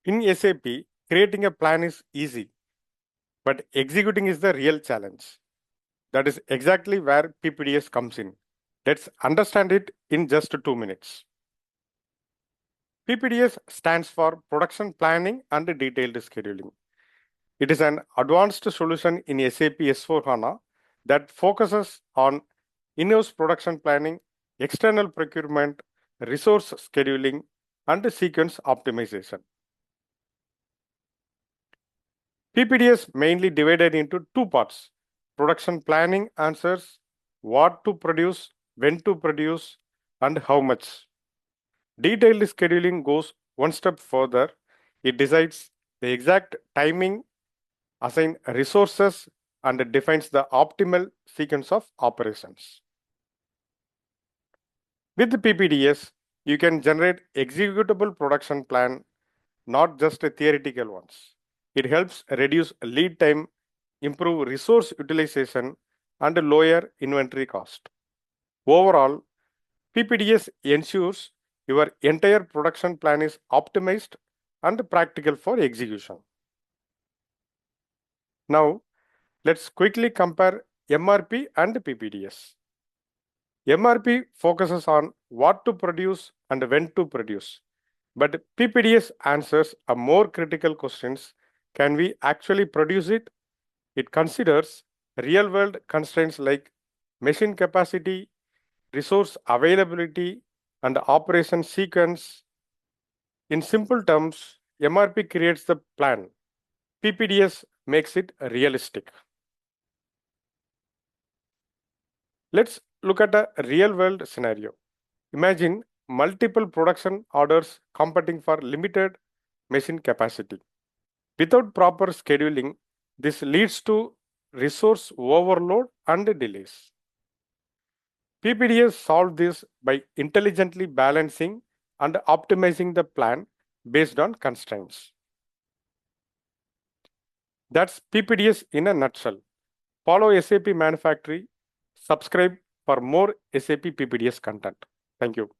In SAP, creating a plan is easy, but executing is the real challenge. That is exactly where PPDS comes in. Let's understand it in just 2 minutes. PPDS stands for Production Planning and Detailed Scheduling. It is an advanced solution in SAP S/4HANA that focuses on in-house production planning, external procurement, resource scheduling, and sequence optimization. PPDS mainly divided into two parts. Production planning answers what to produce, when to produce, and how much. Detailed scheduling goes one step further. It decides the exact timing, assign resources, and defines the optimal sequence of operations. With PPDS, you can generate executable production plan, not just theoretical ones. It helps reduce lead time, improve resource utilization, and lower inventory cost. Overall, PPDS ensures your entire production plan is optimized and practical for execution. Now, let's quickly compare MRP and PPDS. MRP focuses on what to produce and when to produce, but PPDS answers a more critical questions. Can we actually produce it? It considers real-world constraints like machine capacity, resource availability, and operation sequence. In simple terms, MRP creates the plan. PPDS makes it realistic. Let's look at a real-world scenario. Imagine multiple production orders competing for limited machine capacity. Without proper scheduling, this leads to resource overload and delays. PPDS solved this by intelligently balancing and optimizing the plan based on constraints. That's PPDS in a nutshell. Follow SAP Manufacturing, subscribe for more SAP PPDS content. Thank you.